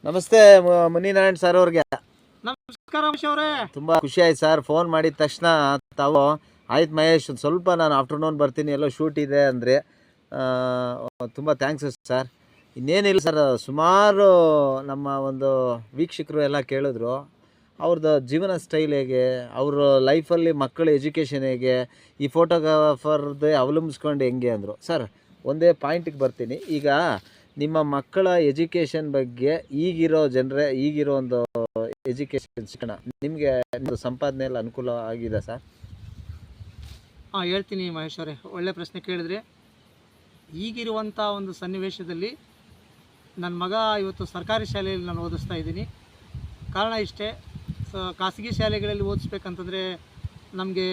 ನಮಸ್ತೆ ಮುನಿನಾರಾಯಣ್ ಸರ್ ಅವ್ರಿಗೆ. ನಮಸ್ಕಾರ ಅವರೇ. ತುಂಬ ಖುಷಿ ಆಯ್ತು ಸರ್, ಫೋನ್ ಮಾಡಿದ ತಕ್ಷಣ ತಾವು ಆಯ್ತು ಮಹೇಶ್ ಸ್ವಲ್ಪ ನಾನು ಆಫ್ಟರ್ನೂನ್ ಬರ್ತೀನಿ, ಎಲ್ಲೋ ಶೂಟ್ ಇದೆ ಅಂದರೆ ತುಂಬ ಥ್ಯಾಂಕ್ಸ್ ಸರ್. ಇನ್ನೇನಿಲ್ಲ ಸರ್, ಸುಮಾರು ನಮ್ಮ ಒಂದು ವೀಕ್ಷಕರು ಎಲ್ಲ ಕೇಳಿದ್ರು ಅವ್ರದ್ದು ಜೀವನ ಸ್ಟೈಲ್ ಹೇಗೆ, ಅವ್ರ ಲೈಫಲ್ಲಿ ಮಕ್ಕಳ ಎಜುಕೇಷನ್ ಹೇಗೆ, ಈ ಫೋಟೋಗ್ರಾಫರ್ದೇ ಅವಲಂಬಿಸ್ಕೊಂಡು ಹೆಂಗೆ ಅಂದರು. ಸರ್ ಒಂದೇ ಪಾಯಿಂಟಿಗೆ ಬರ್ತೀನಿ. ಈಗ ನಿಮ್ಮ ಮಕ್ಕಳ ಎಜುಕೇಷನ್ ಬಗ್ಗೆ ಈಗಿರೋ ಒಂದು ಎಜುಕೇಷನ್ ಶಿಕ್ಷಣ ನಿಮಗೆ ಸಂಪಾದನೆಯಲ್ಲಿ ಅನುಕೂಲ ಆಗಿದೆ ಸರ್? ಹೇಳ್ತೀನಿ ಮಹೇಶ್ ಅವರೇ, ಒಳ್ಳೆ ಪ್ರಶ್ನೆ ಕೇಳಿದ್ರೆ. ಈಗಿರುವಂಥ ಒಂದು ಸನ್ನಿವೇಶದಲ್ಲಿ ನನ್ನ ಮಗ ಇವತ್ತು ಸರ್ಕಾರಿ ಶಾಲೆಯಲ್ಲಿ ನಾನು ಓದಿಸ್ತಾ ಇದ್ದೀನಿ. ಕಾರಣ ಇಷ್ಟೇ, ಖಾಸಗಿ ಶಾಲೆಗಳಲ್ಲಿ ಓದಿಸ್ಬೇಕಂತಂದರೆ ನಮಗೆ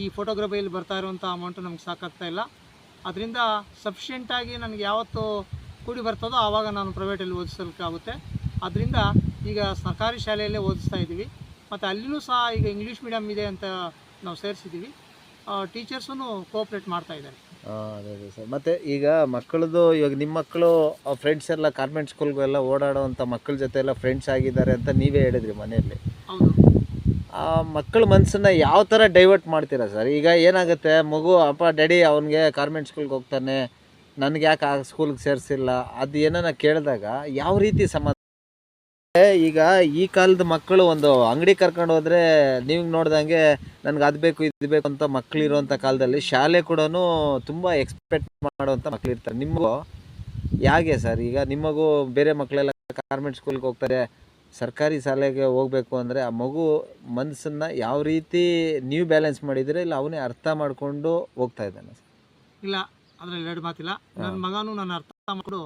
ಈ ಫೋಟೋಗ್ರಫಿಯಲ್ಲಿ ಬರ್ತಾ ಇರುವಂಥ ಅಮೌಂಟು ನಮ್ಗೆ ಸಾಕಾಗ್ತಾ ಇಲ್ಲ. ಅದರಿಂದ ಸಫಿಷಿಯೆಂಟಾಗಿ ನನಗೆ ಯಾವತ್ತು ಕೂಡಿ ಬರ್ತದೋ ಆವಾಗ ನಾನು ಪ್ರೈವೇಟಲ್ಲಿ ಓದಿಸಲಿಕ್ಕಾಗುತ್ತೆ. ಅದರಿಂದ ಈಗ ಸರ್ಕಾರಿ ಶಾಲೆಯಲ್ಲೇ ಓದಿಸ್ತಾ ಇದ್ದೀವಿ. ಮತ್ತು ಅಲ್ಲಿಯೂ ಸಹ ಈಗ ಇಂಗ್ಲೀಷ್ ಮೀಡಿಯಮ್ ಇದೆ ಅಂತ ನಾವು ಸೇರಿಸಿದ್ದೀವಿ. ಟೀಚರ್ಸೂ ಕೋಆಪ್ರೇಟ್ ಮಾಡ್ತಾ ಇದ್ದಾರೆ. ಅದೇ ಸರ್. ಮತ್ತು ಈಗ ಮಕ್ಕಳದು, ಇವಾಗ ನಿಮ್ಮ ಮಕ್ಕಳು ಫ್ರೆಂಡ್ಸ್ ಎಲ್ಲ ಕಾನ್ವೆಂಟ್ ಸ್ಕೂಲ್ಗೆಲ್ಲ ಓಡಾಡೋವಂಥ ಮಕ್ಕಳ ಜೊತೆ ಎಲ್ಲ ಫ್ರೆಂಡ್ಸ್ ಆಗಿದ್ದಾರೆ ಅಂತ ನೀವೇ ಹೇಳಿದ್ರಿ ಮನೆಯಲ್ಲಿ. ಹೌದು. ಆ ಮಕ್ಕಳ ಮನಸ್ಸನ್ನು ಯಾವ ಥರ ಡೈವರ್ಟ್ ಮಾಡ್ತೀರಾ ಸರ್? ಈಗ ಏನಾಗುತ್ತೆ, ಮಗು ಅಪ್ಪ ಡ್ಯಾಡಿ ಅವನಿಗೆ ಕಾನ್ವೆಂಟ್ ಸ್ಕೂಲ್ಗೆ ಹೋಗ್ತಾನೆ, ನನಗೆ ಯಾಕೆ ಆ ಸ್ಕೂಲ್ಗೆ ಸೇರಿಸಿಲ್ಲ, ಅದು ಏನನ್ನ ಕೇಳಿದಾಗ ಯಾವ ರೀತಿ ಸಮಾಧಾನ? ಈಗ ಈ ಕಾಲದ ಮಕ್ಕಳು ಒಂದು ಅಂಗಡಿ ಕರ್ಕೊಂಡು ಹೋದರೆ ನೀವು ನೋಡ್ದಂಗೆ ನನಗೆ ಅದು ಬೇಕು ಇದು ಬೇಕು ಅಂತ ಮಕ್ಕಳು ಇರುವಂಥ ಕಾಲದಲ್ಲಿ ಶಾಲೆ ಕೂಡ ತುಂಬ ಎಕ್ಸ್ಪೆಕ್ಟ್ ಮಾಡುವಂಥ ಮಕ್ಕಳು ಇರ್ತಾರೆ. ನಿಮಗೂ ಹೇಗೆ ಸರ್? ಈಗ ನಿಮಗೂ ಬೇರೆ ಮಕ್ಕಳೆಲ್ಲ ಕಾನ್ವೆಂಟ್ ಸ್ಕೂಲ್ಗೆ ಹೋಗ್ತಾರೆ, ಸರ್ಕಾರಿ ಶಾಲೆಗೆ ಹೋಗಬೇಕು ಅಂದರೆ ಆ ಮಗು ಮನಸ್ಸನ್ನು ಯಾವ ರೀತಿ ನೀವು ಬ್ಯಾಲೆನ್ಸ್ ಮಾಡಿದರೆ ಇಲ್ಲ ಅವನೇ ಅರ್ಥ ಮಾಡಿಕೊಂಡು ಹೋಗ್ತಾ ಇದ್ದಾನೆ? ಇಲ್ಲ, ಅದರಲ್ಲಿ ಎರಡು ಮಾತಿಲ್ಲ. ನನ್ನ ಮಗನೂ ನಾನು ಅರ್ಥ ಮಾಡಿಕೊಂಡು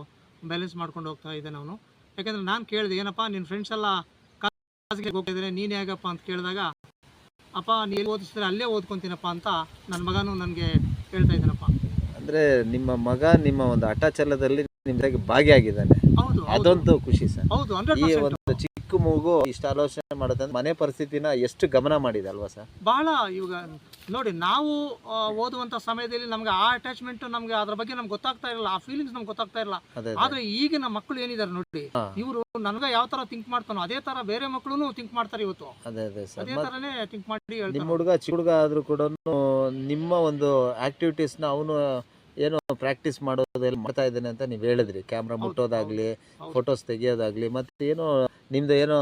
ಬ್ಯಾಲೆನ್ಸ್ ಮಾಡ್ಕೊಂಡು ಹೋಗ್ತಾ ಇದ್ದಾನೆ ಅವನು. ಯಾಕೆಂದರೆ ನಾನು ಕೇಳಿದೆ, ಏನಪ್ಪ ನಿನ್ನ ಫ್ರೆಂಡ್ಸ್ ಎಲ್ಲ ಕಾಲೇಜಿಗೆ ಹೋಗ್ತಿದ್ದಾರೆ, ನೀನು ಹೇಗಪ್ಪ ಅಂತ ಕೇಳಿದಾಗ, ಅಪ್ಪ ನೀನು ಓದಿಸಿದ್ರೆ ಅಲ್ಲೇ ಓದ್ಕೊತೀನಪ್ಪ ಅಂತ ನನ್ನ ಮಗನೂ ನನಗೆ ಹೇಳ್ತಾ ಇದ್ದಾನಪ್ಪ. ಅಂದರೆ ನಿಮ್ಮ ಮಗ ನಿಮ್ಮ ಒಂದು ಅಟಾಚಲದಲ್ಲಿ ನಿಮ್ದಾಗಿ ಭಾಗಿಯಾಗಿದ್ದಾನೆ. ಹೌದು, ಅದೊಂದು ಖುಷಿ ಸರ್. ಹೌದು. ಈ ಒಂದು ಚಿಕ್ಕ ಮಗು ಇಷ್ಟು ಆಲೋಚನೆ ಮಾಡೋದಂದ್ರೆ ಮನೆ ಪರಿಸ್ಥಿತಿನ ಎಷ್ಟು ಗಮನ ಮಾಡಿದೆ ಅಲ್ವಾ ಸರ್? ಬಹಳ. ಇವಾಗ ನೋಡಿ, ನಾವು ಓದುವಂಥ ಸಮಯದಲ್ಲಿ ನಮ್ಗೆ ಆ ಅಟ್ಯಾಚ್ಮೆಂಟ್, ನಮ್ಗೆ ಅದ್ರ ಬಗ್ಗೆ ನಮ್ಗೆ ಗೊತ್ತಾಗ್ತಾ ಇರಲಿಲ್ಲ, ಆ ಫೀಲಿಂಗ್ಸ್ ನಮ್ಗೆ ಗೊತ್ತಾಗ್ತಾ ಇರಲಿಲ್ಲ. ಆದ್ರೆ ಈಗಿನ ಮಕ್ಕಳು ಏನಿದ್ದಾರೆ ನೋಡಿ, ಇವರು ನನಗೆ ಯಾವ ತರ ಥಿಂಕ್ ಮಾಡ್ತಾನೋ ಅದೇ ತರ ಬೇರೆ ಮಕ್ಕಳು ಥಿಂಕ್ ಮಾಡ್ತಾರೆ ಇವತ್ತು. ಅದೇ ಅದೇ ತರನೇ ಥಿಂಕ್ ಮಾಡಿ. ನಿಮ್ಮ ಹುಡುಗ ಚಿಕ್ಕ ಹುಡುಗ ಆದ್ರೂ ಕೂಡ ನಿಮ್ಮ ಒಂದು ಆಕ್ಟಿವಿಟೀಸ್ನ ಅವನು ಏನೋ ಪ್ರಾಕ್ಟೀಸ್ ಮಾಡೋದೆಲ್ಲ ಮಾಡ್ತಾ ಇದ್ದಾನೆ ಅಂತ ನೀವು ಹೇಳಿದ್ರಿ. ಕ್ಯಾಮ್ರಾ ಮುಟ್ಟೋದಾಗ್ಲಿ, ಫೋಟೋಸ್ ತೆಗಿಯೋದಾಗ್ಲಿ, ಮತ್ತೆ ಏನೋ ನಿಮ್ದು ಏನೋ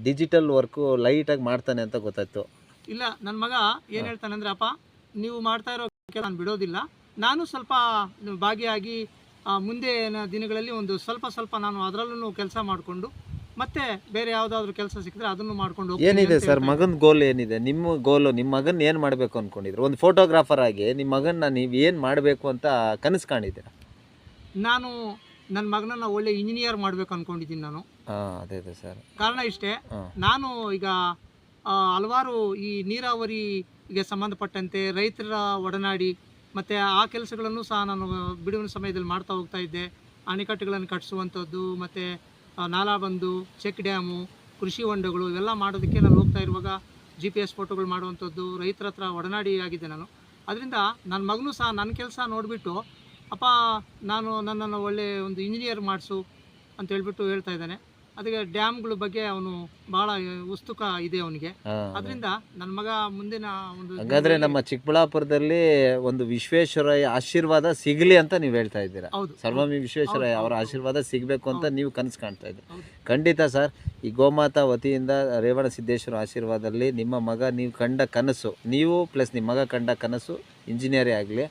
ಡಿಜಿಟಲ್ ವರ್ಕು ಲೈಟಾಗಿ ಮಾಡ್ತಾನೆ ಅಂತ ಗೊತ್ತಾಯ್ತು. ಇಲ್ಲ, ನನ್ನ ಮಗ ಏನು ಹೇಳ್ತಾನೆ ಅಂದರೆ, ಅಪ್ಪ ನೀವು ಮಾಡ್ತಾ ಇರೋ ಕೆಲಸ ನಾನು ಬಿಡೋದಿಲ್ಲ, ನಾನು ಸ್ವಲ್ಪ ಭಾಗಿಯಾಗಿ ಮುಂದೆ ದಿನಗಳಲ್ಲಿ ಒಂದು ಸ್ವಲ್ಪ ನಾನು ಅದರಲ್ಲೂ ಕೆಲಸ ಮಾಡಿಕೊಂಡು ಮತ್ತೆ ಬೇರೆ ಯಾವುದಾದ್ರೂ ಕೆಲಸ ಸಿಕ್ಕಿದ್ರೆ ಅದನ್ನು ಮಾಡ್ಕೊಂಡು. ಏನಿದೆ ಸರ್ ಮಗನ ಗೋಲ್ ಏನಿದೆ? ನಿಮ್ಮ ಗೋಲು, ನಿಮ್ಮ ಮಗನ್ ಏನು ಮಾಡಬೇಕು ಅಂದ್ಕೊಂಡಿದ್ರು? ಒಂದು ಫೋಟೋಗ್ರಾಫರ್ ಆಗಿ ನಿಮ್ಮ ಮಗನ್ನ ನೀವು ಏನು ಮಾಡಬೇಕು ಅಂತ ಕನಸು ಕಾಣಿದ್ದೀರಾ? ನಾನು ನನ್ನ ಮಗನನ್ನ ಒಳ್ಳೆ ಇಂಜಿನಿಯರ್ ಮಾಡಬೇಕು ಅಂದ್ಕೊಂಡಿದ್ದೀನಿ ನಾನು. ಅದೇ ಸರ್. ಕಾರಣ ಇಷ್ಟೇ, ನಾನು ಈಗ ಹಲವಾರು ಈ ನೀರಾವರಿಗೆ ಸಂಬಂಧಪಟ್ಟಂತೆ ರೈತರ ಒಡನಾಡಿ ಮತ್ತು ಆ ಕೆಲಸಗಳನ್ನು ಸಹ ನಾನು ಬಿಡುವಿನ ಸಮಯದಲ್ಲಿ ಮಾಡ್ತಾ ಹೋಗ್ತಾ ಇದ್ದೆ. ಅಣೆಕಟ್ಟುಗಳನ್ನು ಕಟ್ಟಿಸುವಂಥದ್ದು, ಮತ್ತು ನಾಲಾ ಬಂದು, ಚೆಕ್ ಡ್ಯಾಮು, ಕೃಷಿ ಹೊಂಡಗಳು ಇವೆಲ್ಲ ಮಾಡೋದಕ್ಕೆ ನಾನು ಹೋಗ್ತಾ ಇರುವಾಗ GPS ಫೋಟೋಗಳು ಮಾಡುವಂಥದ್ದು, ರೈತರ ಹತ್ರ ಒಡನಾಡಿ ಆಗಿದೆ ನಾನು. ಅದರಿಂದ ನನ್ನ ಮಗನೂ ಸಹ ನನ್ನ ಕೆಲಸ ನೋಡಿಬಿಟ್ಟು, ಅಪ್ಪ ನನ್ನನ್ನು ಒಳ್ಳೆ ಒಂದು ಇಂಜಿನಿಯರ್ ಮಾಡಿಸು ಅಂತ ಹೇಳ್ಬಿಟ್ಟು ಹೇಳ್ತಾ ಇದ್ದಾನೆ. ಅದಕ್ಕೆ ಡ್ಯಾಮ್ಗಳ ಬಗ್ಗೆ ಅವನು ಬಹಳ ಉತ್ಸುಕ ಇದೆ ಅವನಿಗೆ. ಅದರಿಂದ ನನ್ನ ಮಗ ಮುಂದಿನ ಒಂದು, ಹಾಗಾದ್ರೆ ನಮ್ಮ ಚಿಕ್ಕಬಳ್ಳಾಪುರದಲ್ಲಿ ಒಂದು ವಿಶ್ವೇಶ್ವರಯ್ಯ ಆಶೀರ್ವಾದ ಸಿಗಲಿ ಅಂತ ನೀವು ಹೇಳ್ತಾ ಇದ್ದೀರಾ? ಸರ್ವಮಿ ವಿಶ್ವೇಶ್ವರಯ್ಯ ಅವರ ಆಶೀರ್ವಾದ ಸಿಗಬೇಕು ಅಂತ ನೀವು ಕನಸು ಕಾಣ್ತಾ ಇದ್ದೀರಿ. ಖಂಡಿತ ಸರ್. ಈ ಗೋಮಾತಾ ವತಿಯಿಂದ ರೇವಣ ಸಿದ್ದೇಶ್ವರ ಆಶೀರ್ವಾದದಲ್ಲಿ ನಿಮ್ಮ ಮಗ ನೀವು ಕಂಡ ಕನಸು, ನೀವು ಪ್ಲಸ್ ನಿಮ್ಮ ಮಗ ಕಂಡ ಕನಸು ಇಂಜಿನಿಯರೇ ಆಗಲಿ.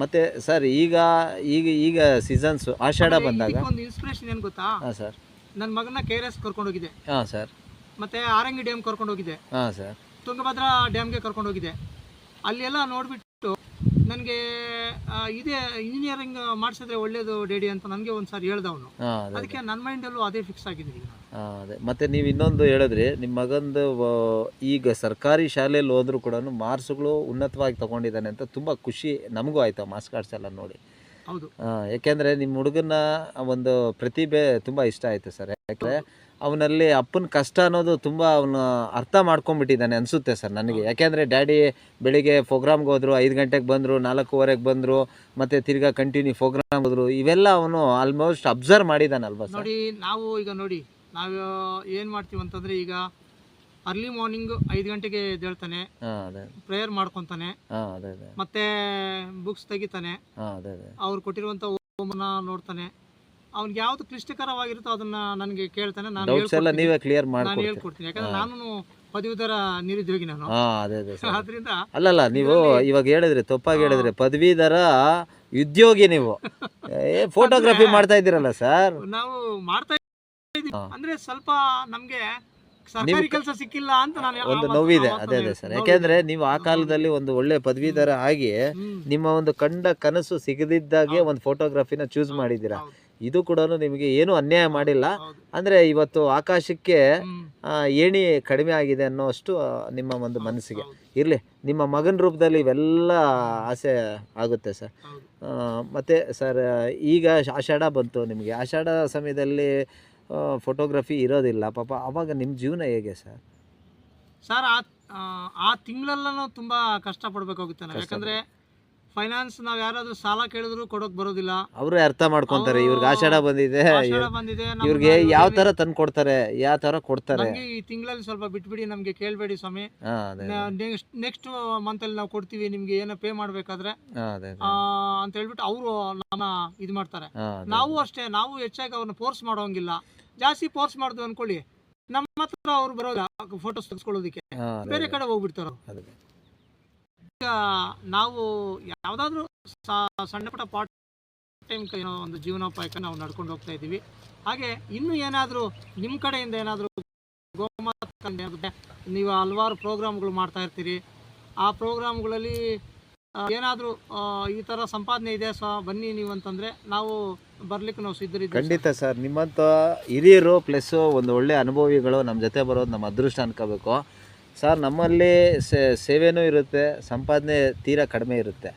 ಮತ್ತೆ ಸರ್ ಈಗ ಸೀಸನ್ಸ್ ಆಷಾಢ ಬಂದಾಗ ಒಂದು ಇನ್ಸ್ಪಿರೇಷನ್ ಏನು ಗೊತ್ತಾ? ಹಾಂ ಸರ್. ನನ್ನ ಮಗನ KRS ಕರ್ಕೊಂಡೋಗಿದೆ. ಹಾಂ ಸರ್. ಮತ್ತು ಆರಂಗಿ ಡ್ಯಾಮ್ ಕರ್ಕೊಂಡೋಗಿದೆ. ಹಾಂ ಸರ್. ತುಂಗಭದ್ರಾ ಡ್ಯಾಮ್ಗೆ ಕರ್ಕೊಂಡೋಗಿದೆ. ಅಲ್ಲೆಲ್ಲ ನೋಡಿಬಿಟ್ಟು ನನಗೆ ಇದೇ ಇಂಜಿನಿಯರಿಂಗ್ ಮಾಡಿಸಿದ್ರೆ ಒಳ್ಳೇದು ಡ್ಯಾಡಿ ಅಂತ ನನಗೆ ಒಂದು ಸಾರಿ ಹೇಳ್ದವನು. ಅದಕ್ಕೆ ನನ್ನ ಮೈಂಡಲ್ಲೂ ಅದೇ ಫಿಕ್ಸ್ ಆಗಿದ್ದೀನಿ. ಅದೇ. ಮತ್ತು ನೀವು ಇನ್ನೊಂದು ಹೇಳಿದ್ರಿ, ನಿಮ್ಮ ಮಗಂದು ಈಗ ಸರ್ಕಾರಿ ಶಾಲೆಯಲ್ಲಿ ಹೋದ್ರೂ ಕೂಡ ಮಾರ್ಕ್ಸ್ಗಳು ಉನ್ನತವಾಗಿ ತೊಗೊಂಡಿದ್ದಾನೆ ಅಂತ. ತುಂಬ ಖುಷಿ ನಮಗೂ ಆಯಿತು ಮಾರ್ಕ್ಸ್ ಕಾರ್ಡ್ಸ್ ಎಲ್ಲ ನೋಡಿ. ಹೌದು. ಯಾಕೆಂದರೆ ನಿಮ್ಮ ಹುಡುಗನ ಒಂದು ಪ್ರತಿಭೆ ತುಂಬ ಇಷ್ಟ ಆಯಿತು ಸರ್. ಯಾಕೆಂದರೆ ಅವನಲ್ಲಿ ಅಪ್ಪನ ಕಷ್ಟ ಅನ್ನೋದು ತುಂಬ ಅವನು ಅರ್ಥ ಮಾಡ್ಕೊಂಡ್ಬಿಟ್ಟಿದ್ದಾನೆ ಅನಿಸುತ್ತೆ ಸರ್ ನನಗೆ. ಯಾಕೆಂದರೆ ಡ್ಯಾಡಿ ಬೆಳಿಗ್ಗೆ ಪ್ರೋಗ್ರಾಮ್ಗೆ ಹೋದರು, 5 ಗಂಟೆಗೆ ಬಂದರು, 4:15ಕ್ಕೆ ಬಂದರು, ಮತ್ತು ತಿರ್ಗಾ ಕಂಟಿನ್ಯೂ ಪ್ರೋಗ್ರಾಮ್ ಹೋದರು. ಇವೆಲ್ಲ ಅವನು ಆಲ್ಮೋಸ್ಟ್ ಅಬ್ಸರ್ವ್ ಮಾಡಿದ್ದಾನಲ್ವ ಸರ್? ನೋಡಿ, ನಾವು ಈಗ ನೋಡಿ ನಾವು ಏನು ಮಾಡ್ತೀವಿ ಅಂತಂದರೆ, ಈಗ ಅರ್ಲಿ ಮಾರ್ನಿಂಗ್ 5 ಗಂಟೆಗೆ ಎದ್ದೇಳ್ತಾನೆ, ಅದೇ ಪ್ರೇಯರ್ ಮಾಡ್ಕೊತಾನೆ, ಅದೇ ಅದೇ ಮತ್ತೆ ಬುಕ್ಸ್ ತೆಗಿತಾನೆ, ಅದೇ ಅದೇ ಅವ್ರು ಕೊಟ್ಟಿರುವಂಥ ಹೋಮನ್ನ ನೋಡ್ತಾನೆ. ಅವ್ನಿಗೆ ಯಾವುದು ಕ್ಲಿಷ್ಟಕರವಾಗಿರುತ್ತೋ ಅದನ್ನ ನನಗೆ ಕೇಳ್ತಾನೆ, ನಾನು ಡೌಟ್ಸ್ ಎಲ್ಲ ನೀವೇ ಕ್ಲಿಯರ್ ನಾನು ಮಾಡ್ಕೊಡ್ತೀರಿ. ಹೇಳ್ಕೊಡ್ತೀನಿ. ಯಾಕಂದ್ರೆ ನಾನು ಪದವೀಧರ ನಿರುದ್ಯೋಗಿ ನಾನು. ಅದೇ ಅದೇ ಸರ್. ಆದ್ರಿಂದ ಅಲ್ಲಲ್ಲ, ನೀವು ಇವಾಗ ಹೇಳಿದ್ರಿ, ತಪ್ಪಾಗಿ ಹೇಳಿದ್ರಿ, ಪದವೀಧರ ಉದ್ಯೋಗಿ ನೀವು. ಫೋಟೋಗ್ರಫಿ ಮಾಡ್ತಾ ಇದ್ದೀರಲ್ಲ ಸರ್. ನಾವು ಮಾಡ್ತಾ ಇದ್ದೀವಿ. ಅಂದ್ರೆ ಸ್ವಲ್ಪ ನಮ್ಗೆ ಸರ್ಕಾರಿ ಕೆಲಸ ಸಿಕ್ಕಿಲ್ಲ ಅಂತ ನಾನು ಒಂದು ನೋವಿದೆ. ಅದೇ ಅದೇ ಸರ್. ಯಾಕೆಂದ್ರೆ ನೀವು ಆ ಕಾಲದಲ್ಲಿ ಒಂದು ಒಳ್ಳೆ ಪದವೀಧರ ಆಗಿ ನಿಮ್ಮ ಒಂದು ಕಂಡ ಕನಸು ಸಿಗದಿದ್ದಾಗೆ ಒಂದು ಫೋಟೋಗ್ರಫಿನ ಚೂಸ್ ಮಾಡಿದ್ದೀರಾ. ಇದು ಕೂಡ ನಿಮಗೆ ಏನು ಅನ್ಯಾಯ ಮಾಡಿಲ್ಲ. ಅಂದ್ರೆ ಇವತ್ತು ಆಕಾಶಕ್ಕೆ ಏಣಿ ಕಡಿಮೆ ಆಗಿದೆ ಅನ್ನೋಷ್ಟು ನಿಮ್ಮ ಒಂದು ಮನಸ್ಸಿಗೆ ಇರಲಿ. ನಿಮ್ಮ ಮಗನ ರೂಪದಲ್ಲಿ ಇವೆಲ್ಲ ಆಸೆ ಆಗುತ್ತೆ ಸರ್. ಮತ್ತು ಸರ್, ಈಗ ಆಷಾಢ ಬಂತು, ನಿಮಗೆ ಆಷಾಢ ಸಮಯದಲ್ಲಿ ಫೋಟೋಗ್ರಫಿ ಇರೋದಿಲ್ಲ ಪಾಪ, ಆವಾಗ ನಿಮ್ಮ ಜೀವನ ಹೇಗೆ ಸರ್? ಸರ್, ಆ ತಿಂಗಳೆಲ್ಲ ತುಂಬ ಕಷ್ಟಪಡಬೇಕಾಗುತ್ತೆ ನಾವು. ಯಾಕಂದರೆ ಫೈನಾನ್ಸ್ ನಾವು ಯಾರಾದರೂ ಸಾಲ ಕೇಳಿದ್ರು ಕೊಡೋಕೆ ಬರೋದಿಲ್ಲ. ಅವರು ಅರ್ಥ ಮಾಡ್ಕೊತಾರೆ, ಇವ್ರಿಗೆ ಆಷಾಢ ಬಂದಿದೆ, ಬಂದಿದೆ, ಇವ್ರಿಗೆ ಯಾವ ಥರ ತಂದು ಕೊಡ್ತಾರೆ, ಯಾವ ಥರ ಕೊಡ್ತಾರೆ, ಈ ತಿಂಗಳಲ್ಲಿ ಸ್ವಲ್ಪ ಬಿಟ್ಬಿಡಿ, ನಮಗೆ ಕೇಳಬೇಡಿ ಸ್ವಾಮಿ, ನೆಕ್ಸ್ಟ್ ಮಂತಲ್ಲಿ ನಾವು ಕೊಡ್ತೀವಿ ನಿಮಗೆ, ಏನೋ ಪೇ ಮಾಡಬೇಕಾದ್ರೆ ಅಂತ ಹೇಳ್ಬಿಟ್ಟು ಅವರು ನನ್ನ ಇದು ಮಾಡ್ತಾರೆ. ನಾವು ಅಷ್ಟೇ, ನಾವು ಹೆಚ್ಚಾಗಿ ಅವ್ರನ್ನ ಫೋರ್ಸ್ ಮಾಡೋಂಗಿಲ್ಲ. ಜಾಸ್ತಿ ಫೋರ್ಸ್ ಮಾಡಿದ್ವಿ ಅನ್ಕೊಳ್ಳಿ, ನಮ್ಮ ಹತ್ರ ಅವ್ರು ಬರೋಲ್ಲ ಫೋಟೋಸ್ ತೆಗೆಸ್ಕೊಳ್ಳೋದಕ್ಕೆ, ಬೇರೆ ಕಡೆ ಹೋಗ್ಬಿಡ್ತಾರ. ಈಗ ನಾವು ಯಾವುದಾದ್ರೂ ಸಣ್ಣ ಪುಟ್ಟ ಪಾರ್ಟ್ ಟೈಮ್ ಏನೋ ಒಂದು ಜೀವನೋಪಾಯಕ್ಕೆ ನಾವು ನಡ್ಕೊಂಡು ಹೋಗ್ತಾ ಇದ್ದೀವಿ. ಹಾಗೆ ಇನ್ನೂ ಏನಾದರೂ ನಿಮ್ಮ ಕಡೆಯಿಂದ ಏನಾದರೂ ಗೋಮಾತೆ, ನೀವು ಹಲವಾರು ಪ್ರೋಗ್ರಾಮ್ಗಳು ಮಾಡ್ತಾ ಇರ್ತೀರಿ, ಆ ಪ್ರೋಗ್ರಾಮ್ಗಳಲ್ಲಿ ಏನಾದರೂ ಈ ಥರ ಸಂಪಾದನೆ ಇದೆ ಬನ್ನಿ ನೀವು ಅಂತಂದರೆ ನಾವು ಬರ್ಲಿಕ್ಕೆ ನಾವು ಸಿದ್ಧರಿದ್ದೀವಿ. ಖಂಡಿತ ಸರ್. ನಿಮ್ಮಂಥ ಹಿರಿಯರು ಪ್ಲಸ್ಸು ಒಂದು ಒಳ್ಳೆ ಅನುಭವಿಗಳು ನಮ್ಮ ಜೊತೆ ಬರೋದು ನಮ್ಮ ಅದೃಷ್ಟ ಅನ್ಕೋಬೇಕು ಸರ್. ನಮ್ಮಲ್ಲಿ ಸೇವೆನೂ ಇರುತ್ತೆ, ಸಂಪಾದನೆ ತೀರಾ ಕಡಿಮೆ ಇರುತ್ತೆ.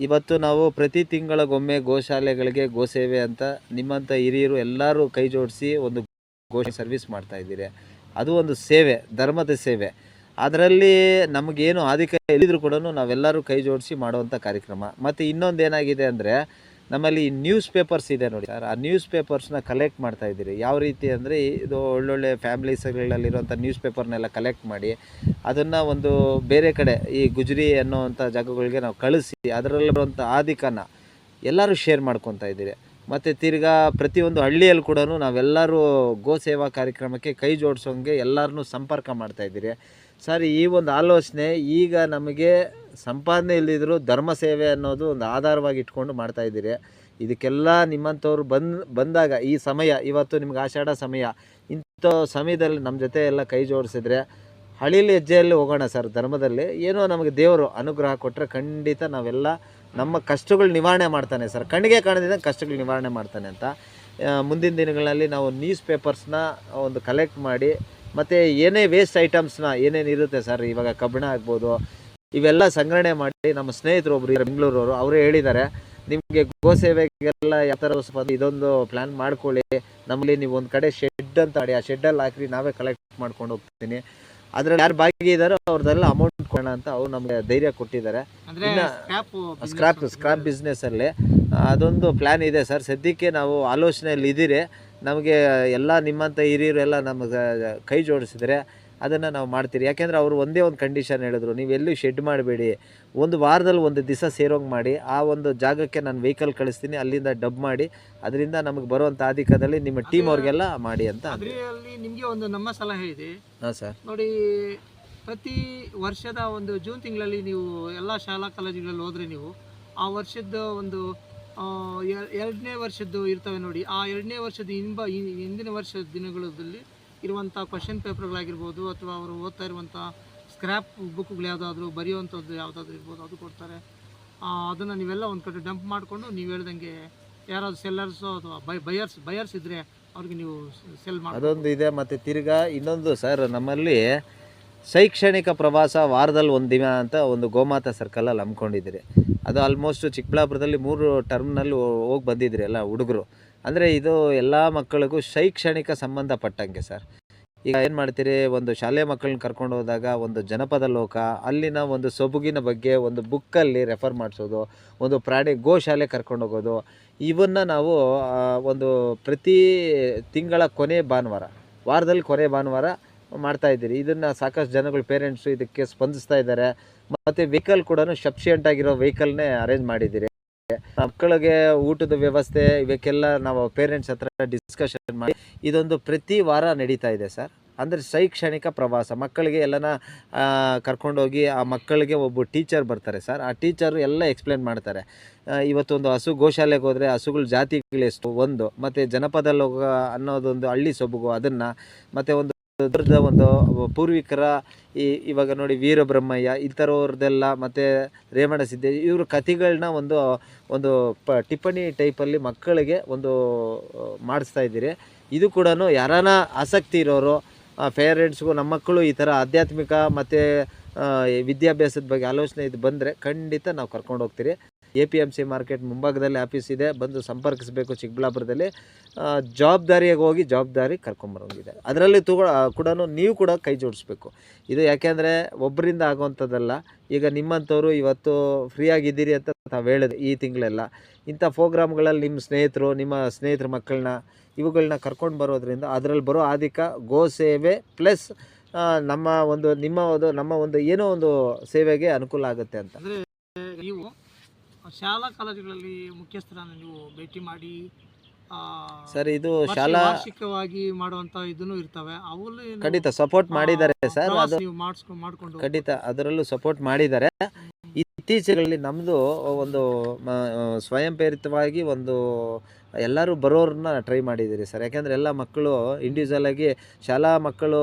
ಇವತ್ತು ನಾವು ಪ್ರತಿ ತಿಂಗಳಿಗೊಮ್ಮೆ ಗೋಶಾಲೆಗಳಿಗೆ ಗೋಸೇವೆ ಅಂತ ನಿಮ್ಮಂಥ ಹಿರಿಯರು ಎಲ್ಲರೂ ಕೈ ಜೋಡಿಸಿ ಒಂದು ಗೋಶಾಲೆ ಸರ್ವಿಸ್ ಮಾಡ್ತಾಯಿದ್ದೀರಿ. ಅದು ಒಂದು ಸೇವೆ, ಧರ್ಮದ ಸೇವೆ. ಅದರಲ್ಲಿ ನಮಗೇನು ಆಧಿಕ ಎಲ್ಲಿದ್ರು ಕೂಡ ನಾವೆಲ್ಲರೂ ಕೈ ಜೋಡಿಸಿ ಮಾಡುವಂಥ ಕಾರ್ಯಕ್ರಮ. ಮತ್ತು ಇನ್ನೊಂದು ಏನಾಗಿದೆ ಅಂದರೆ, ನಮ್ಮಲ್ಲಿ ನ್ಯೂಸ್ ಪೇಪರ್ಸ್ ಇದೆ ನೋಡಿ ಸರ್, ಆ ನ್ಯೂಸ್ ಪೇಪರ್ಸ್ನ ಕಲೆಕ್ಟ್ ಮಾಡ್ತಾ ಇದ್ದೀರಿ. ಯಾವ ರೀತಿ ಅಂದರೆ, ಇದು ಒಳ್ಳೊಳ್ಳೆ ಫ್ಯಾಮ್ಲೀಸ್ಗಳಲ್ಲಿರುವಂಥ ನ್ಯೂಸ್ ಪೇಪರ್ನೆಲ್ಲ ಕಲೆಕ್ಟ್ ಮಾಡಿ ಅದನ್ನು ಒಂದು ಬೇರೆ ಕಡೆ ಈ ಗುಜರಿ ಅನ್ನೋವಂಥ ಜಾಗಗಳಿಗೆ ನಾವು ಕಳಿಸಿ ಅದರಲ್ಲಿರುವಂಥ ಆದಿಕನ ಎಲ್ಲರೂ ಶೇರ್ ಮಾಡ್ಕೊತಾ ಇದ್ದೀರಿ. ಮತ್ತು ತಿರ್ಗಾ ಪ್ರತಿಯೊಂದು ಹಳ್ಳಿಯಲ್ಲಿ ಕೂಡ ನಾವೆಲ್ಲರೂ ಗೋ ಸೇವಾ ಕಾರ್ಯಕ್ರಮಕ್ಕೆ ಕೈ ಜೋಡಿಸೋಂಗೆ ಎಲ್ಲರನ್ನೂ ಸಂಪರ್ಕ ಮಾಡ್ತಾಯಿದ್ದೀರಿ ಸರ್. ಈ ಒಂದು ಆಲೋಚನೆ ಈಗ ನಮಗೆ ಸಂಪಾದನೆ ಇಲ್ಲದಿದ್ದರೂ ಧರ್ಮ ಸೇವೆ ಅನ್ನೋದು ಒಂದು ಆಧಾರವಾಗಿ ಇಟ್ಕೊಂಡು ಮಾಡ್ತಾಯಿದ್ದೀರಿ. ಇದಕ್ಕೆಲ್ಲ ನಿಮ್ಮಂಥವ್ರು ಬಂದಾಗ ಈ ಸಮಯ, ಇವತ್ತು ನಿಮ್ಗೆ ಆಷಾಢ ಸಮಯ, ಇಂಥ ಸಮಯದಲ್ಲಿ ನಮ್ಮ ಜೊತೆ ಎಲ್ಲ ಕೈ ಜೋಡಿಸಿದ್ರೆ ಹಳ್ಳಿಲಿ ಹೆಜ್ಜೆಯಲ್ಲಿ ಹೋಗೋಣ ಸರ್. ಧರ್ಮದಲ್ಲಿ ಏನೋ ನಮಗೆ ದೇವರು ಅನುಗ್ರಹ ಕೊಟ್ಟರೆ ಖಂಡಿತ ನಾವೆಲ್ಲ ನಮ್ಮ ಕಷ್ಟಗಳು ನಿವಾರಣೆ ಮಾಡ್ತಾನೆ ಸರ್. ಕಣ್ಣಿಗೆ ಕಾಣದಿದ್ದಂಗೆ ಕಷ್ಟಗಳು ನಿವಾರಣೆ ಮಾಡ್ತಾನೆ ಅಂತ. ಮುಂದಿನ ದಿನಗಳಲ್ಲಿ ನಾವು ನ್ಯೂಸ್ ಪೇಪರ್ಸ್ನ ಒಂದು ಕಲೆಕ್ಟ್ ಮಾಡಿ, ಮತ್ತು ಏನೇ ವೇಸ್ಟ್ ಐಟಮ್ಸ್ನ ಏನೇನು ಇರುತ್ತೆ ಸರ್, ಇವಾಗ ಕಬ್ಬಣ ಆಗ್ಬೋದು, ಇವೆಲ್ಲ ಸಂಗ್ರಹಣೆ ಮಾಡಿ ನಮ್ಮ ಸ್ನೇಹಿತರು ಒಬ್ಬರು ಬೆಂಗಳೂರವರು ಅವರೇ ಹೇಳಿದ್ದಾರೆ, ನಿಮಗೆ ಗೋಸೇವೆಗೆಲ್ಲ ಯಾವ ಥರ ಸ್ವಲ್ಪ ಇದೊಂದು ಪ್ಲ್ಯಾನ್ ಮಾಡ್ಕೊಳ್ಳಿ, ನಮ್ಮಲ್ಲಿ ನೀವು ಒಂದು ಕಡೆ ಶೆಡ್ ಅಂತ ಮಾಡಿ ಆ ಶೆಡ್ಡಲ್ಲಿ ಹಾಕಿ ನಾವೇ ಕಲೆಕ್ಟ್ ಮಾಡ್ಕೊಂಡು ಹೋಗ್ತೀನಿ, ಅದರಲ್ಲಿ ಯಾರು ಭಾಗಿದಾರೋ ಅವ್ರದ್ದೆಲ್ಲ ಅಮೌಂಟ್ ಕೊಡೋಣ ಅಂತ ಅವ್ರು ನಮಗೆ ಧೈರ್ಯ ಕೊಟ್ಟಿದ್ದಾರೆ. ಇನ್ನು ಸ್ಕ್ರಾಪ್ ಬಿಸ್ನೆಸ್ಸಲ್ಲಿ ಅದೊಂದು ಪ್ಲ್ಯಾನ್ ಇದೆ ಸರ್. ಸದ್ಯಕ್ಕೆ ನಾವು ಆಲೋಚನೆಯಲ್ಲಿ ಇದ್ದೀರಿ. ನಮಗೆ ಎಲ್ಲ ನಿಮ್ಮಂಥ ಹಿರಿಯರು ಎಲ್ಲ ನಮಗೆ ಕೈ ಜೋಡಿಸಿದರೆ ಅದನ್ನು ನಾವು ಮಾಡ್ತೀರಿ. ಯಾಕೆಂದರೆ ಅವರು ಒಂದೇ ಒಂದು ಕಂಡೀಷನ್ ಹೇಳಿದ್ರು, ನೀವು ಎಲ್ಲೂ ಶೆಡ್ ಮಾಡಬೇಡಿ, ಒಂದು ವಾರದಲ್ಲಿ ಒಂದು ದಿವಸ ಸೇರೋಂಗೆ ಮಾಡಿ, ಆ ಒಂದು ಜಾಗಕ್ಕೆ ನಾನು ವೆಹಿಕಲ್ ಕಳಿಸ್ತೀನಿ, ಅಲ್ಲಿಂದ ಡಬ್ ಮಾಡಿ ಅದರಿಂದ ನಮಗೆ ಬರುವಂಥ ಆದಿಕದಲ್ಲಿ ನಿಮ್ಮ ಟೀಮ್ ಅವ್ರಿಗೆಲ್ಲ ಮಾಡಿ ಅಂತ. ಅದರಲ್ಲಿ ನಿಮಗೆ ಒಂದು ನಮ್ಮ ಸಲಹೆ ಇದೆ. ಹಾಂ ಸರ್. ನೋಡಿ, ಪ್ರತಿ ವರ್ಷದ ಒಂದು ಜೂನ್ ತಿಂಗಳಲ್ಲಿ ನೀವು ಎಲ್ಲ ಶಾಲಾ ಕಾಲೇಜುಗಳಲ್ಲಿ ಹೋದರೆ ನೀವು ಆ ವರ್ಷದ ಒಂದು 2ನೇ ವರ್ಷದ್ದು ಇರ್ತವೆ ನೋಡಿ, ಆ 2ನೇ ವರ್ಷದ ಹಿಂದಿನ ವರ್ಷದ ದಿನಗಳಲ್ಲಿ ಇರುವಂಥ ಕ್ವಶನ್ ಪೇಪರ್ಗಳಾಗಿರ್ಬೋದು, ಅಥವಾ ಅವರು ಓದ್ತಾ ಇರುವಂಥ ಸ್ಕ್ರ್ಯಾಪ್ ಬುಕ್ಗಳು ಯಾವುದಾದ್ರೂ ಬರೆಯುವಂಥದ್ದು ಯಾವುದಾದ್ರೂ ಇರ್ಬೋದು, ಅದು ಕೊಡ್ತಾರೆ. ಅದನ್ನು ನೀವೆಲ್ಲ ಒಂದು ಕಡೆ ಡಂಪ್ ಮಾಡಿಕೊಂಡು ನೀವು ಹೇಳ್ದಂಗೆ ಯಾರಾದ್ರು ಸೆಲ್ಲರ್ಸು ಅಥವಾ ಬಯರ್ಸ್ ಇದ್ದರೆ ಅವ್ರಿಗೆ ನೀವು ಸೆಲ್ ಮಾಡಿ, ಅದೊಂದು ಇದೆ. ಮತ್ತು ತಿರ್ಗಾ ಇನ್ನೊಂದು ಸರ್, ನಮ್ಮಲ್ಲಿ ಶೈಕ್ಷಣಿಕ ಪ್ರವಾಸ ವಾರದಲ್ಲಿ ಒಂದು ದಿನ ಅಂತ ಒಂದು ಗೋಮಾತಾ ಸರ್ಕಲಲ್ಲಿ ಹಮ್ಮಿಕೊಂಡಿದ್ದೀರಿ. ಅದು ಆಲ್ಮೋಸ್ಟ್ ಚಿಕ್ಕಬಳ್ಳಾಪುರದಲ್ಲಿ 3 ಟರ್ಮ್ನಲ್ಲಿ ಹೋಗಿ ಬಂದಿದ್ರಿ ಎಲ್ಲ ಹುಡುಗರು. ಅಂದರೆ ಇದು ಎಲ್ಲ ಮಕ್ಕಳಿಗೂ ಶೈಕ್ಷಣಿಕ ಸಂಬಂಧಪಟ್ಟಂಗೆ ಸರ್. ಈಗ ಏನು ಮಾಡ್ತೀರಿ, ಒಂದು ಶಾಲೆ ಮಕ್ಕಳನ್ನ ಕರ್ಕೊಂಡು ಹೋದಾಗ ಒಂದು ಜನಪದ ಲೋಕ, ಅಲ್ಲಿನ ಒಂದು ಸೊಬಗಿನ ಬಗ್ಗೆ ಒಂದು ಬುಕ್ಕಲ್ಲಿ ರೆಫರ್ ಮಾಡಿಸೋದು, ಒಂದು ಪ್ರಾಣಿ ಗೋಶಾಲೆ ಕರ್ಕೊಂಡು ಹೋಗೋದು, ಇವನ್ನು ನಾವು ಒಂದು ಪ್ರತಿ ತಿಂಗಳ ಕೊನೆ ಭಾನುವಾರ ವಾರದಲ್ಲಿ ಕೊನೆ ಭಾನುವಾರ ಮಾಡ್ತಾ ಇದ್ದೀರಿ. ಇದನ್ನು ಸಾಕಷ್ಟು ಜನಗಳು ಪೇರೆಂಟ್ಸು ಇದಕ್ಕೆ ಸ್ಪಂದಿಸ್ತಾ ಇದ್ದಾರೆ. ಮತ್ತು ವೆಹಿಕಲ್ ಕೂಡ ಸಫಿಷಿಯೆಂಟ್ ಆಗಿರೋ ವೆಹಿಕಲ್ನೇ ಅರೇಂಜ್ ಮಾಡಿದ್ದೀರಿ. ಮಕ್ಕಳಿಗೆ ಊಟದ ವ್ಯವಸ್ಥೆ ಇವಕ್ಕೆಲ್ಲ ನಾವು ಪೇರೆಂಟ್ಸ್ ಹತ್ರ ಡಿಸ್ಕಷನ್ ಮಾಡಿ ಇದೊಂದು ಪ್ರತಿ ವಾರ ನಡೀತಾ ಇದೆ ಸರ್. ಅಂದರೆ ಶೈಕ್ಷಣಿಕ ಪ್ರವಾಸ ಮಕ್ಕಳಿಗೆ ಎಲ್ಲನ ಕರ್ಕೊಂಡೋಗಿ ಆ ಮಕ್ಕಳಿಗೆ ಒಬ್ಬ ಟೀಚರ್ ಬರ್ತಾರೆ ಸರ್. ಆ ಟೀಚರು ಎಲ್ಲ ಎಕ್ಸ್ಪ್ಲೇನ್ ಮಾಡ್ತಾರೆ. ಇವತ್ತೊಂದು ಹಸು ಗೋಶಾಲೆಗೆ ಹೋದರೆ ಹಸುಗಳ ಜಾತಿಗಳೆಷ್ಟು ಒಂದು, ಮತ್ತು ಜನಪದ ಲೋಕ ಅನ್ನೋದೊಂದು ಹಳ್ಳಿ ಸೊಬಗು ಅದನ್ನು, ಮತ್ತು ಒಂದು ದೊಡ್ಡ ಒಂದು ಪೂರ್ವಿಕರ ಇವಾಗ ನೋಡಿ ವೀರಬ್ರಹ್ಮಯ್ಯ ಇಂಥವ್ರದ್ದೆಲ್ಲ, ಮತ್ತು ರೇವಣ ಸಿದ್ದೇಶ್ ಇವ್ರ ಕಥೆಗಳನ್ನ ಒಂದು ಟಿಪ್ಪಣಿ ಟೈಪಲ್ಲಿ ಮಕ್ಕಳಿಗೆ ಒಂದು ಮಾಡಿಸ್ತಾ ಇದ್ದೀರಿ. ಇದು ಕೂಡ ಯಾರಾನ ಆಸಕ್ತಿ ಇರೋರು ಪೇರೆಂಟ್ಸ್ಗೂ ನಮ್ಮ ಮಕ್ಕಳು ಈ ಥರ ಆಧ್ಯಾತ್ಮಿಕ ಮತ್ತು ವಿದ್ಯಾಭ್ಯಾಸದ ಬಗ್ಗೆ ಆಲೋಚನೆ ಇದು ಬಂದರೆ ಖಂಡಿತ ನಾವು ಕರ್ಕೊಂಡು ಹೋಗ್ತೀರಿ. APMC ಮಾರ್ಕೆಟ್ ಮುಂಭಾಗದಲ್ಲಿ ಆಫೀಸ್ ಇದೆ, ಬಂದು ಸಂಪರ್ಕಿಸಬೇಕು. ಚಿಕ್ಕಬಳ್ಳಾಪುರದಲ್ಲಿ ಜವಾಬ್ದಾರಿಯಾಗಿ ಹೋಗಿ ಜವಾಬ್ದಾರಿ ಕರ್ಕೊಂಬರೋಂಗಿದೆ. ಅದರಲ್ಲಿ ಕೂಡ ನೀವು ಕೂಡ ಕೈ ಜೋಡಿಸ್ಬೇಕು. ಇದು ಯಾಕೆಂದರೆ ಒಬ್ಬರಿಂದ ಆಗುವಂಥದ್ದಲ್ಲ. ಈಗ ನಿಮ್ಮಂಥವ್ರು ಇವತ್ತು ಫ್ರೀಯಾಗಿದ್ದೀರಿ ಅಂತ ನಾವು ಹೇಳಿದೆ ಈ ತಿಂಗಳೆಲ್ಲ. ಇಂಥ ಪ್ರೋಗ್ರಾಮ್ಗಳಲ್ಲಿ ನಿಮ್ಮ ಸ್ನೇಹಿತರ ಮಕ್ಕಳನ್ನ ಇವುಗಳನ್ನ ಕರ್ಕೊಂಡು ಬರೋದ್ರಿಂದ ಅದರಲ್ಲಿ ಬರೋ ಆದಿಕ ಗೋ ಸೇವೆ ಪ್ಲಸ್ ನಮ್ಮ ಒಂದು ಏನೋ ಒಂದು ಸೇವೆಗೆ ಅನುಕೂಲ ಆಗುತ್ತೆ ಅಂತ. ಅಂದರೆ ನೀವು ಶಾಲಾ ಕಾಲೇಜುಗಳಲ್ಲಿ ಮುಖ್ಯಸ್ಥರನ್ನು ನೀವು ಭೇಟಿ ಮಾಡಿ ಸರ್, ಇದು ಶಾಲಾ ವಾರ್ಷಿಕವಾಗಿ ಮಾಡುವಂತ ಇದನ್ನು ಇರ್ತವೆ, ಅವಲ್ಲಿ ಖಂಡಿತ ಸಪೋರ್ಟ್ ಮಾಡಿದ್ದಾರೆ ಸರ್. ಅದು ನೀವು ಮಾಡಿಕೊಂಡು ಖಂಡಿತ ಅದರಲ್ಲೂ ಸಪೋರ್ಟ್ ಮಾಡಿದ್ದಾರೆ. ಇತ್ತೀಚೆಗಳಲ್ಲಿ ನಮ್ಮದು ಒಂದು ಸ್ವಯಂ ಪ್ರೇರಿತವಾಗಿ ಎಲ್ಲರೂ ಬರೋರನ್ನ ಟ್ರೈ ಮಾಡಿದ್ದೀರಿ ಸರ್. ಯಾಕೆಂದರೆ ಎಲ್ಲ ಮಕ್ಕಳು ಇಂಡಿವಿಜುವಲ್ ಆಗಿ ಶಾಲಾ ಮಕ್ಕಳು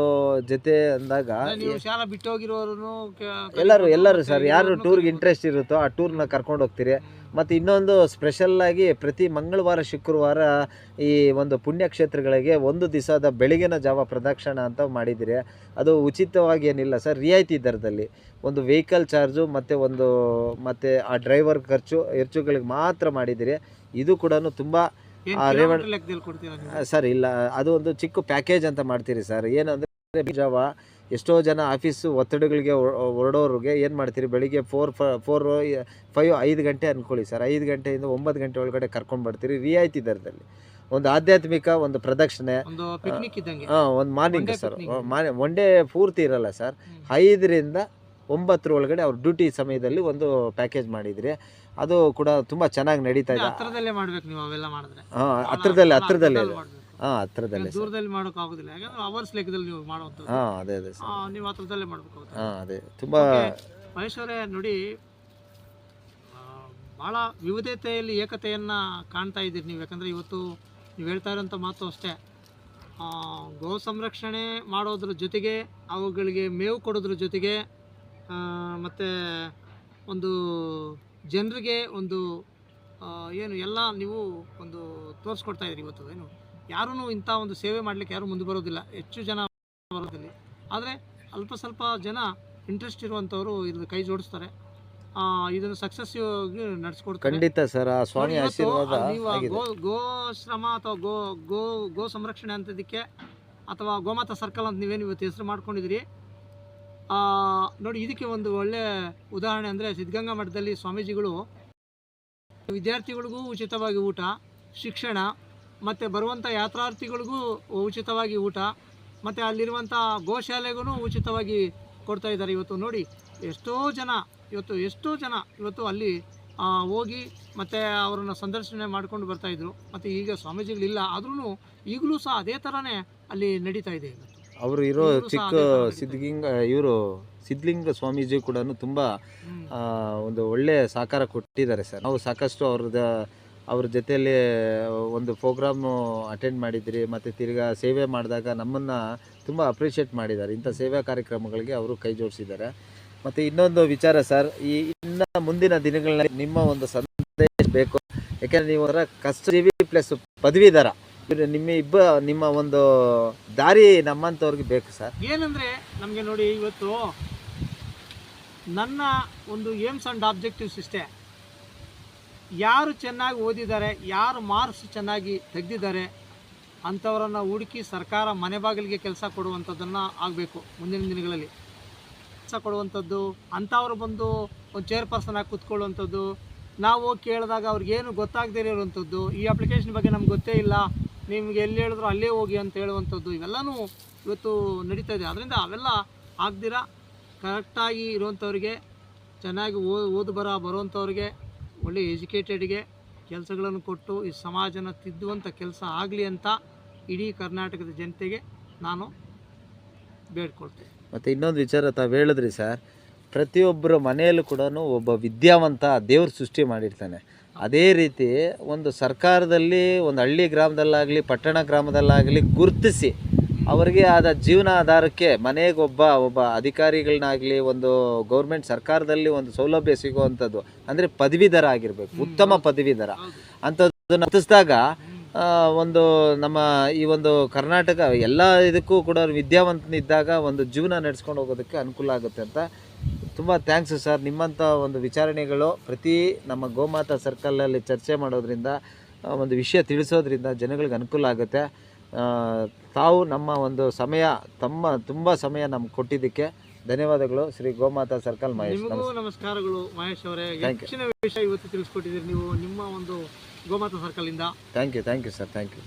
ಜೊತೆ ಅಂದಾಗ ನೀವು ಶಾಲಾ ಬಿಟ್ಟು ಹೋಗಿರೋರು ಎಲ್ಲರೂ ಸರ್, ಯಾರು ಟೂರ್ಗೆ ಇಂಟ್ರೆಸ್ಟ್ ಇರುತ್ತೋ ಆ ಟೂರ್ನ ಕರ್ಕೊಂಡು ಹೋಗ್ತೀರಿ. ಮತ್ತು ಇನ್ನೊಂದು ಸ್ಪೆಷಲ್ಲಾಗಿ ಪ್ರತಿ ಮಂಗಳವಾರ ಶುಕ್ರವಾರ ಈ ಒಂದು ಪುಣ್ಯಕ್ಷೇತ್ರಗಳಿಗೆ ಒಂದು ದಿವಸದ ಬೆಳಗಿನ ಜಾವ ಪ್ರದಕ್ಷಿಣ ಅಂತ ಮಾಡಿದ್ದೀರಿ. ಅದು ಉಚಿತವಾಗಿ ಏನಿಲ್ಲ ಸರ್, ರಿಯಾಯಿತಿ ದರದಲ್ಲಿ ಒಂದು ವೆಹಿಕಲ್ ಚಾರ್ಜು ಮತ್ತು ಆ ಡ್ರೈವರ್ ಖರ್ಚುಗಳಿಗೆ ಮಾತ್ರ ಮಾಡಿದ್ದೀರಿ. ಇದು ಕೂಡ ತುಂಬ ಸರ್ ಇಲ್ಲ, ಅದು ಒಂದು ಚಿಕ್ಕ ಪ್ಯಾಕೇಜ್ ಅಂತ ಮಾಡ್ತೀರಿ ಸರ್. ಏನಂದರೆ ಜಾವ ಎಷ್ಟೋ ಜನ ಆಫೀಸು ಒತ್ತಡಗಳಿಗೆ ಹೊರಡೋರಿಗೆ ಏನು ಮಾಡ್ತೀರಿ, ಬೆಳಿಗ್ಗೆ 5 ಗಂಟೆ ಅಂದ್ಕೊಳ್ಳಿ ಸರ್, 5 ಗಂಟೆಯಿಂದ 9 ಗಂಟೆ ಒಳಗಡೆ ಕರ್ಕೊಂಡು ಬರ್ತೀರಿ ರಿಯಾಯಿತಿ ದರದಲ್ಲಿ. ಒಂದು ಆಧ್ಯಾತ್ಮಿಕ ಒಂದು ಪ್ರದಕ್ಷಿಣೆ, ಒಂದು ಮಾರ್ನಿಂಗ್ ಸರ್, ಒನ್ ಡೇ ಪೂರ್ತಿ ಇರಲ್ಲ ಸರ್, 5ರಿಂದ 9 ಒಳಗಡೆ ಅವ್ರ ಡ್ಯೂಟಿ ಸಮಯದಲ್ಲಿ ಒಂದು ಪ್ಯಾಕೇಜ್ ಮಾಡಿದ್ರಿ. ಅದು ಕೂಡ ತುಂಬ ಚೆನ್ನಾಗಿ ನಡೀತಾ ಇದೆ. ಹತ್ರದಲ್ಲೇ ಮಾಡ್ಬೇಕು ನೀವು ಅವೆಲ್ಲ ಮಾಡಿದ್ರೆ. ಹತ್ರದಲ್ಲೇ ದೂರದಲ್ಲಿ ಮಾಡೋಕೆ ಆಗೋದಿಲ್ಲ, ಯಾಕಂದ್ರೆ ಅವರ್ಸ್ ಲೆಕ್ಕದಲ್ಲಿ ನೀವು ಮಾಡುವಂಥದ್ದು. ಅದೇ ನೀವು ಹತ್ರದಲ್ಲೇ ಮಾಡಬೇಕು. ಅದೇ ತುಂಬ ಮಹೇಶ್ ಅವರೇ ನೋಡಿ, ಭಾಳ ವಿವಿಧತೆಯಲ್ಲಿ ಏಕತೆಯನ್ನು ಕಾಣ್ತಾ ಇದ್ದೀರಿ ನೀವು. ಯಾಕಂದರೆ ಇವತ್ತು ನೀವು ಹೇಳ್ತಾ ಇರೋಂಥ ಮಾತು ಅಷ್ಟೇ, ಗೋ ಸಂರಕ್ಷಣೆ ಮಾಡೋದ್ರ ಜೊತೆಗೆ ಅವುಗಳಿಗೆ ಮೇವು ಕೊಡೋದ್ರ ಜೊತೆಗೆ ಮತ್ತು ಒಂದು ಜನರಿಗೆ ಒಂದು ಏನು ಎಲ್ಲ ನೀವು ಒಂದು ತೋರಿಸ್ಕೊಡ್ತಾ ಇದ್ದೀರಿ. ಇವತ್ತು ಏನು ಯಾರೂ ಇಂಥ ಒಂದು ಸೇವೆ ಮಾಡಲಿಕ್ಕೆ ಯಾರೂ ಮುಂದೆ ಬರೋದಿಲ್ಲ, ಹೆಚ್ಚು ಜನ ಬರೋದಿಲ್ಲ. ಆದರೆ ಅಲ್ಪ ಸ್ವಲ್ಪ ಜನ ಇಂಟ್ರೆಸ್ಟ್ ಇರುವಂಥವರು ಇದು ಕೈ ಜೋಡಿಸ್ತಾರೆ, ಇದನ್ನು ಸಕ್ಸಸ್ ನಡೆಸ್ಕೊಡ್ತಾರೆ. ಖಂಡಿತ ಸರ್, ಸ್ವಾಮಿ ಆಶೀರ್ವಾದ. ಗೋ ಶ್ರಮ ಅಥವಾ ಗೋ ಸಂರಕ್ಷಣೆ ಅಂತದಕ್ಕೆ ಅಥವಾ ಗೋಮಾತಾ ಸರ್ಕಲ್ ಅಂತ ನೀವೇನು ಇವತ್ತು ಹೆಸರು ಮಾಡ್ಕೊಂಡಿದ್ದೀರಿ ನೋಡಿ. ಇದಕ್ಕೆ ಒಂದು ಒಳ್ಳೆ ಉದಾಹರಣೆ ಅಂದರೆ ಸಿದ್ಧಗಂಗಾ ಮಠದಲ್ಲಿ ಸ್ವಾಮೀಜಿಗಳು ವಿದ್ಯಾರ್ಥಿಗಳಿಗೂ ಉಚಿತವಾಗಿ ಊಟ, ಶಿಕ್ಷಣ, ಮತ್ತು ಬರುವಂಥ ಯಾತ್ರಾರ್ಥಿಗಳಿಗೂ ಉಚಿತವಾಗಿ ಊಟ, ಮತ್ತು ಅಲ್ಲಿರುವಂಥ ಗೋಶಾಲೆಗೂ ಉಚಿತವಾಗಿ ಕೊಡ್ತಾ ಇದ್ದಾರೆ. ಇವತ್ತು ನೋಡಿ ಎಷ್ಟೋ ಜನ ಇವತ್ತು ಅಲ್ಲಿ ಹೋಗಿ ಮತ್ತು ಅವರನ್ನು ಸಂದರ್ಶನ ಮಾಡ್ಕೊಂಡು ಬರ್ತಾಯಿದ್ರು. ಮತ್ತು ಈಗ ಸ್ವಾಮೀಜಿಗಳಿಲ್ಲ, ಆದ್ರೂ ಈಗಲೂ ಸಹ ಅದೇ ಥರನೇ ಅಲ್ಲಿ ನಡೀತಾ ಇದೆ. ಅವರು ಇರೋ ಚಿಕ್ಕ ಸಿದ್ಧಲಿಂಗ ಸ್ವಾಮೀಜಿ ಕೂಡ ತುಂಬ ಒಂದು ಒಳ್ಳೆ ಸಹಕಾರ ಕೊಟ್ಟಿದ್ದಾರೆ ಸರ್. ನಾವು ಸಾಕಷ್ಟು ಅವ್ರ ಜೊತೆಯಲ್ಲಿ ಒಂದು ಪ್ರೋಗ್ರಾಮು ಅಟೆಂಡ್ ಮಾಡಿದ್ರಿ, ಮತ್ತು ತಿರ್ಗಾ ಸೇವೆ ಮಾಡಿದಾಗ ನಮ್ಮನ್ನು ತುಂಬ ಅಪ್ರಿಷಿಯೇಟ್ ಮಾಡಿದ್ದಾರೆ. ಇಂಥ ಸೇವಾ ಕಾರ್ಯಕ್ರಮಗಳಿಗೆ ಅವರು ಕೈ ಜೋಡಿಸಿದ್ದಾರೆ. ಮತ್ತು ಇನ್ನೊಂದು ವಿಚಾರ ಸರ್, ಇನ್ನು ಮುಂದಿನ ದಿನಗಳಲ್ಲಿ ನಿಮ್ಮ ಒಂದು ಸಂದೇಶ ಬೇಕು. ಯಾಕೆಂದರೆ ನೀವು ಅದರ ಕಷ್ಟಜೀವಿ ಪ್ಲಸ್ ಪದವೀಧರ, ನಿಮ್ಮ ಒಂದು ದಾರಿ ನಮ್ಮಂಥವ್ರಿಗೆ ಬೇಕು ಸರ್. ಏನಂದರೆ ನಮಗೆ ನೋಡಿ, ಇವತ್ತು ನನ್ನ ಒಂದು ಏಮ್ಸ್ ಆ್ಯಂಡ್ ಆಬ್ಜೆಕ್ಟಿವ್ಸ್ ಇಷ್ಟೇ, ಯಾರು ಚೆನ್ನಾಗಿ ಓದಿದ್ದಾರೆ, ಯಾರು ಮಾರ್ಕ್ಸ್ ಚೆನ್ನಾಗಿ ತೆಗೆದಿದ್ದಾರೆ ಅಂಥವರನ್ನು ಹುಡುಕಿ ಸರ್ಕಾರ ಮನೆ ಬಾಗಿಲಿಗೆ ಕೆಲಸ ಕೊಡುವಂಥದ್ದನ್ನು ಆಗಬೇಕು ಮುಂದಿನ ದಿನಗಳಲ್ಲಿ. ಕೆಲಸ ಕೊಡುವಂಥದ್ದು, ಅಂಥವ್ರು ಬಂದು ಒಂದು ಚೇರ್ಪರ್ಸನ್ ಆಗಿ ಕೂತ್ಕೊಳ್ಳುವಂಥದ್ದು, ನಾವು ಕೇಳಿದಾಗ ಅವ್ರಿಗೇನು ಗೊತ್ತಾಗದೇ ಇರೋವಂಥದ್ದು, ಈ ಅಪ್ಲಿಕೇಶನ್ ಬಗ್ಗೆ ನಮ್ಗೆ ಗೊತ್ತೇ ಇಲ್ಲ, ನಿಮ್ಗೆ ಎಲ್ಲಿ ಹೇಳಿದ್ರು ಅಲ್ಲೇ ಹೋಗಿ ಅಂತ ಹೇಳುವಂಥದ್ದು ಇವೆಲ್ಲನೂ ಇವತ್ತು ನಡೀತಾ ಇದೆ. ಅದರಿಂದ ಅವೆಲ್ಲ ಆಗ್ದಿರ ಕರೆಕ್ಟಾಗಿ ಇರುವಂಥವ್ರಿಗೆ, ಚೆನ್ನಾಗಿ ಓದು ಬರುವಂಥವ್ರಿಗೆ, ಒಳ್ಳೆ ಎಜುಕೇಟೆಡ್ಗೆ ಕೆಲಸಗಳನ್ನು ಕೊಟ್ಟು ಈ ಸಮಾಜನ ತಿದ್ದುವಂಥ ಕೆಲಸ ಆಗಲಿ ಅಂತ ಇಡೀ ಕರ್ನಾಟಕದ ಜನತೆಗೆ ನಾನು ಬೇಡ್ಕೊಳ್ತೀನಿ. ಮತ್ತು ಇನ್ನೊಂದು ವಿಚಾರ ತಾವು ಹೇಳಿದ್ರಿ ಸರ್, ಪ್ರತಿಯೊಬ್ಬರ ಮನೆಯಲ್ಲೂ ಕೂಡ ಒಬ್ಬ ವಿದ್ಯಾವಂತ ದೇವ್ರು ಸೃಷ್ಟಿ ಮಾಡಿರ್ತಾನೆ. ಅದೇ ರೀತಿ ಒಂದು ಸರ್ಕಾರದಲ್ಲಿ ಒಂದು ಹಳ್ಳಿ ಗ್ರಾಮದಲ್ಲಾಗಲಿ ಪಟ್ಟಣ ಗ್ರಾಮದಲ್ಲಾಗಲಿ ಗುರುತಿಸಿ ಅವರಿಗೆ ಆದ ಜೀವನ ಆಧಾರಕ್ಕೆ ಮನೆಗೆ ಒಬ್ಬ ಅಧಿಕಾರಿಗಳನ್ನಾಗಲಿ ಒಂದು ಗೌರ್ಮೆಂಟ್ ಸರ್ಕಾರದಲ್ಲಿ ಒಂದು ಸೌಲಭ್ಯ ಸಿಗುವಂಥದ್ದು ಅಂದರೆ ಪದವೀಧರ ಆಗಿರಬೇಕು, ಉತ್ತಮ ಪದವೀಧರ ಅಂಥದ್ದನ್ನು ಹತ್ತಿಸಿದಾಗ ಒಂದು ನಮ್ಮ ಈ ಒಂದು ಕರ್ನಾಟಕ ಎಲ್ಲ ಇದಕ್ಕೂ ಕೂಡ ವಿದ್ಯಾವಂತನಿದ್ದಾಗ ಒಂದು ಜೀವನ ನಡೆಸ್ಕೊಂಡು ಹೋಗೋದಕ್ಕೆ ಅನುಕೂಲ ಆಗುತ್ತೆ ಅಂತ. ತುಂಬ ಥ್ಯಾಂಕ್ಸು ಸರ್. ನಿಮ್ಮಂಥ ಒಂದು ವಿಚಾರಣೆಗಳು ಪ್ರತಿ ನಮ್ಮ ಗೋಮಾತಾ ಸರ್ಕಲಲ್ಲಿ ಚರ್ಚೆ ಮಾಡೋದ್ರಿಂದ, ಒಂದು ವಿಷಯ ತಿಳಿಸೋದ್ರಿಂದ ಜನಗಳಿಗೆ ಅನುಕೂಲ ಆಗುತ್ತೆ. ತಾವು ನಮ್ಮ ಒಂದು ಸಮಯ ತುಂಬ ಸಮಯ ನಮ್ಗೆ ಕೊಟ್ಟಿದ್ದಕ್ಕೆ ಧನ್ಯವಾದಗಳು. ಶ್ರೀ ಗೋಮಾತಾ ಸರ್ಕಲ್ ಮಹೇಶ್. ನಿಮಗೂ ನಮಸ್ಕಾರಗಳು ಮಹೇಶ್ ಅವರೇ. ಹೆಚ್ಚಿನ ವಿಷಯ ಇವತ್ತು ತಿಳಿಸ್ಕೊಟ್ಟಿದ್ದೀರಿ ನೀವು ನಿಮ್ಮ ಒಂದು ಗೋಮಾತಾ ಸರ್ಕಲಿಂದ. Thank you sir, thank you.